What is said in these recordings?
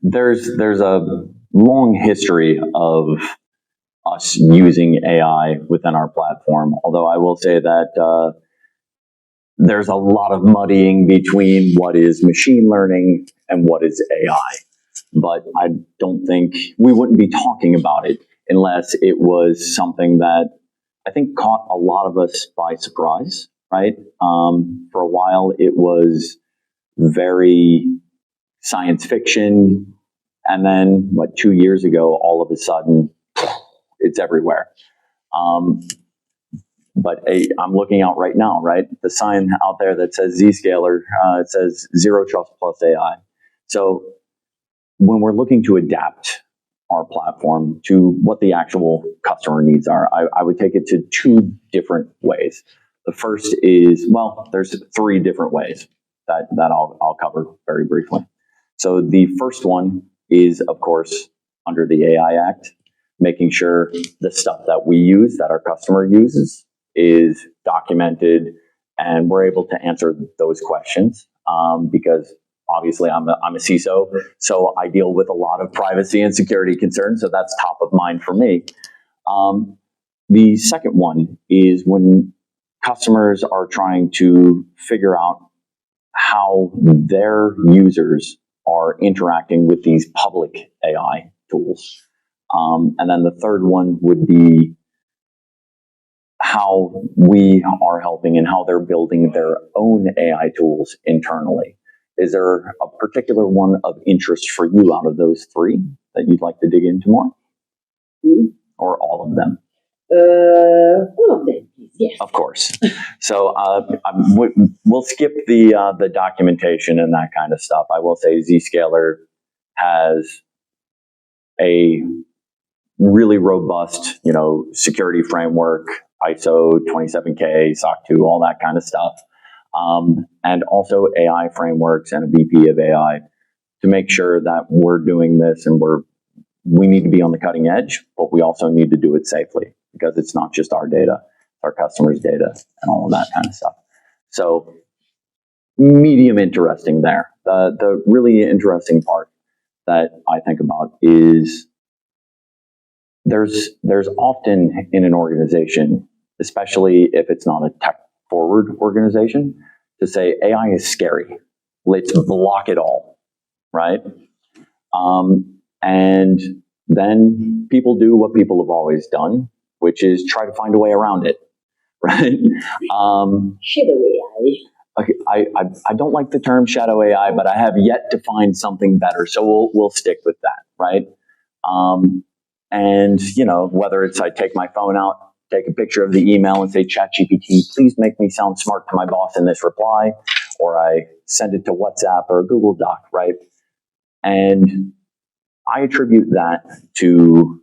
there's a long history of us using AI within our platform, although I will say that there's a lot of muddying between what is machine learning and what is AI. But I don't think we wouldn't be talking about it unless it was something that I think caught a lot of us by surprise, right? For a while, it was very science fiction. And then, 2 years ago, all of a sudden, it's everywhere. But I'm looking out right now, right? The sign out there that says Zscaler, it says Zero Trust plus AI. So when we're looking to adapt our platform to what the actual customer needs are, I would take it to two different ways. The first is, there's three different ways that I'll cover very briefly. So the first one is, of course, under the AI Act, making sure the stuff that we use, that our customer uses, is documented, and we're able to answer those questions because obviously I'm a CISO, so I deal with a lot of privacy and security concerns, so that's top of mind for me. The second one is when customers are trying to figure out how their users are interacting with these public AI tools. And then the third one would be how we are helping and how they're building their own AI tools internally. Is there a particular one of interest for you out of those three that you'd like to dig into more? Or all of them? All of them, yes. Of course. So we'll skip the documentation and that kind of stuff. I will say Zscaler has a really robust, security framework, ISO 27K, SOC 2, all that kind of stuff. And also AI frameworks and a VP of AI to make sure that we're doing this and we need to be on the cutting edge, but we also need to do it safely because it's not just our data, it's our customers' data and all of that kind of stuff. So medium interesting there. The really interesting part that I think about is there's often in an organization, especially if it's not a tech-forward organization, to say AI is scary. Let's block it all, right? And then people do what people have always done, which is try to find a way around it, right? Shadow AI. Okay, I don't like the term shadow AI, but I have yet to find something better, so we'll stick with that, right? And, whether it's I take my phone out, take a picture of the email and say, ChatGPT, please make me sound smart to my boss in this reply, or I send it to WhatsApp or a Google Doc, right? And I attribute that to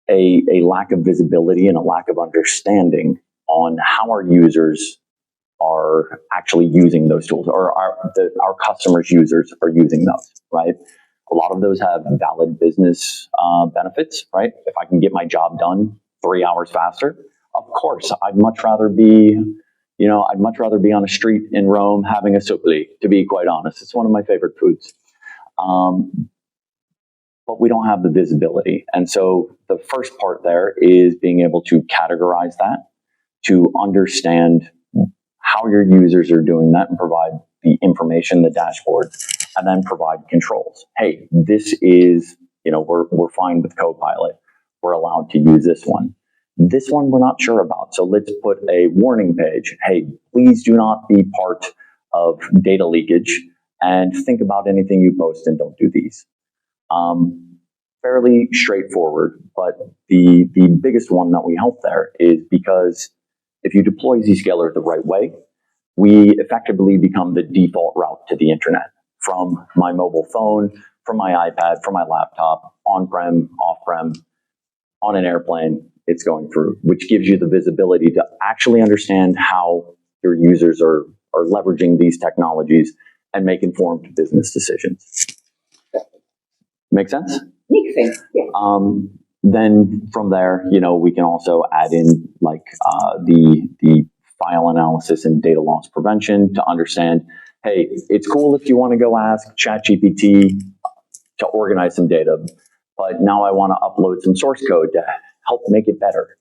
a lack of visibility and a lack of understanding on how our users are actually using those tools, or our customers' users are using those, right? A lot of those have valid business benefits, right? If I can get my job done 3 hours faster, of course, I'd much rather be on a street in Rome having a supli, to be quite honest. It's one of my favorite foods. But we don't have the visibility. And so the first part there is being able to categorize that, to understand how your users are doing that and provide the information, the dashboard, and then provide controls. Hey, this is, we're fine with Copilot. We're allowed to use this one. This one we're not sure about. So let's put a warning page. Hey, please do not be part of data leakage and think about anything you post and don't do these. Fairly straightforward, but the biggest one that we help there is because if you deploy Zscaler the right way, we effectively become the default route to the internet from my mobile phone, from my iPad, from my laptop, on-prem, off-prem, on an airplane, it's going through, which gives you the visibility to actually understand how your users are leveraging these technologies and make informed business decisions. Make sense? Makes sense, yeah. Then from there, we can also add in the file analysis and data loss prevention to understand, hey, it's cool if you want to go ask ChatGPT to organize some data, but now I want to upload some source code to help make it better.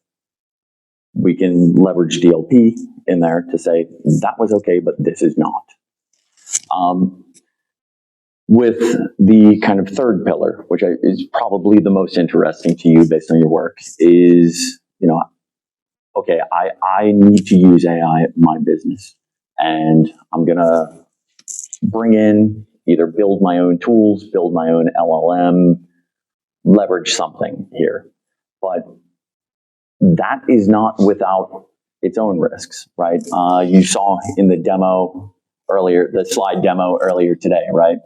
We can leverage DLP in there to say that was okay, but this is not. With the kind of third pillar, which is probably the most interesting to you based on your work, is, okay, I need to use AI in my business, and I'm going to bring in, either build my own tools, build my own LLM, leverage something here. But that is not without its own risks, right? You saw in the demo earlier, the slide demo earlier today, right?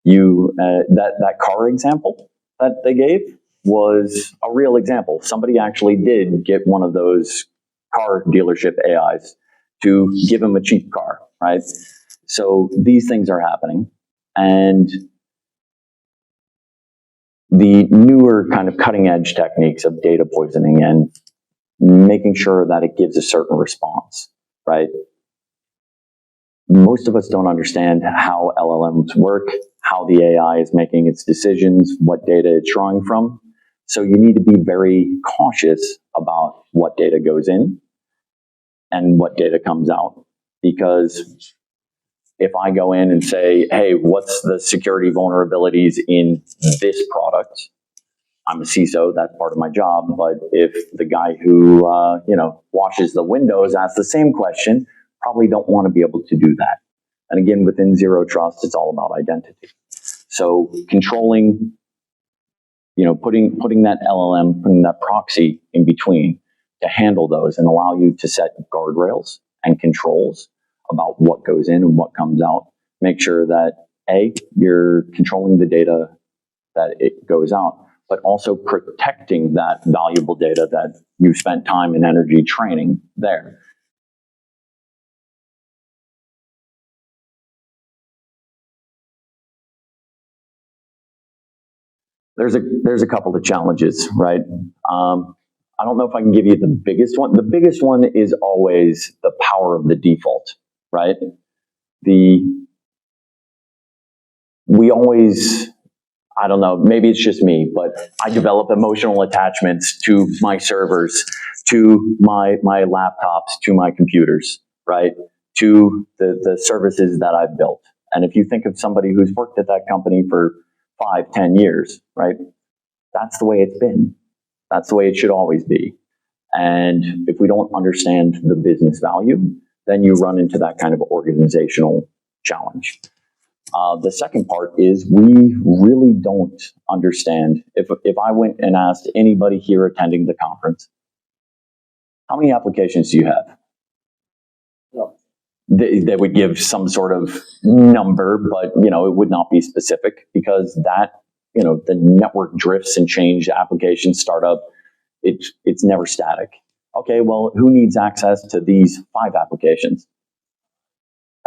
That car example that they gave was a real example. Somebody actually did get one of those car dealership AIs to give him a cheap car, right? So these things are happening, and the newer kind of cutting edge techniques of data poisoning and making sure that it gives a certain response, right? Most of us don't understand how LLMs work, how the AI is making its decisions, what data it's drawing from. So you need to be very cautious about what data goes in and what data comes out. Because if I go in and say, hey, what's the security vulnerabilities in this product? I'm a CISO, that's part of my job. But if the guy who washes the windows asks the same question, probably don't want to be able to do that. And again, within Zero Trust, it's all about identity. So controlling, putting that LLM, putting that proxy in between to handle those and allow you to set guardrails and controls about what goes in and what comes out. Make sure that, A, you're controlling the data that it goes out, but also protecting that valuable data that you've spent time and energy training there. There's a couple of challenges, right? I don't know if I can give you the biggest one. The biggest one is always the power of the default, right? We always, I don't know, maybe it's just me, but I develop emotional attachments to my servers, to my laptops, to my computers, right? To the services that I've built. And if you think of somebody who's worked at that company for 5-10 years, right? That's the way it's been. That's the way it should always be. And if we don't understand the business value, then you run into that kind of organizational challenge. The second part is we really don't understand. If I went and asked anybody here attending the conference, how many applications do you have? No. They would give some sort of number, but it would not be specific, because that, the network drifts and change, application startup, it's never static. Okay, well, who needs access to these 5 applications?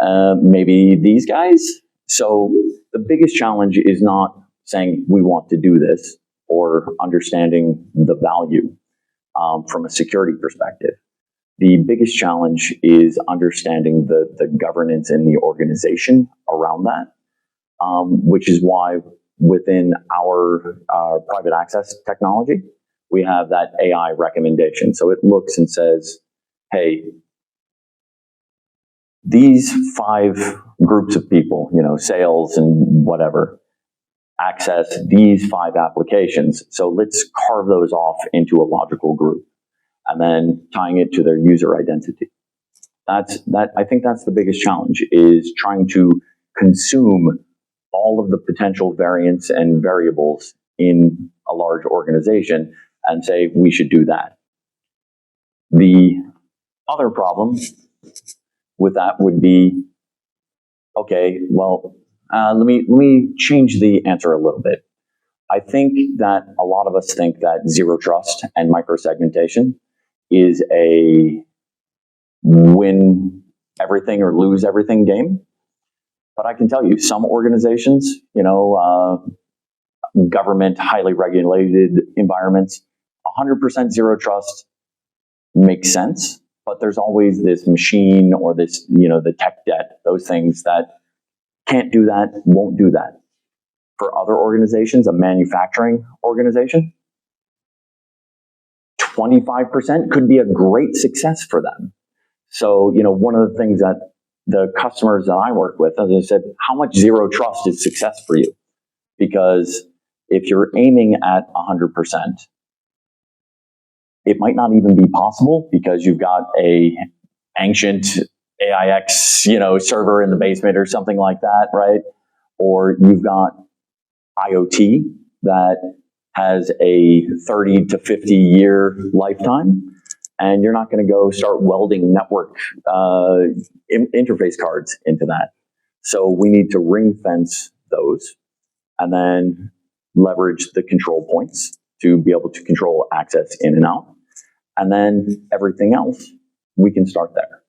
Maybe these guys? So the biggest challenge is not saying we want to do this or understanding the value from a security perspective. The biggest challenge is understanding the governance in the organization around that, which is why within our private access technology, we have that AI recommendation. So it looks and says, hey, these 5 groups of people, sales and whatever, access these 5 applications. So let's carve those off into a logical group, and then tying it to their user identity. I think that's the biggest challenge, is trying to consume all of the potential variants and variables in a large organization and say we should do that. The other problem with that would be, okay, well, let me change the answer a little bit. I think that a lot of us think that Zero Trust and microsegmentation is a win everything or lose everything game. But I can tell you, some organizations, government, highly regulated environments, 100% Zero Trust makes sense. But there's always this machine or this, the tech debt, those things that can't do that, won't do that. for other organizations, a manufacturing organization, 25% could be a great success for them. So, one of the things that the customers that I work with, as I said, how much zero trust is success for you? Because if you're aiming at 100%, it might not even be possible because you've got a ancient AIX, server in the basement or something like that, right? Or you've got IoT that has a 30 to 50 year lifetime, and you're not going to go start welding network interface cards into that. So we need to ring fence those and then leverage the control points to be able to control access in and out. And then everything else, we can start there.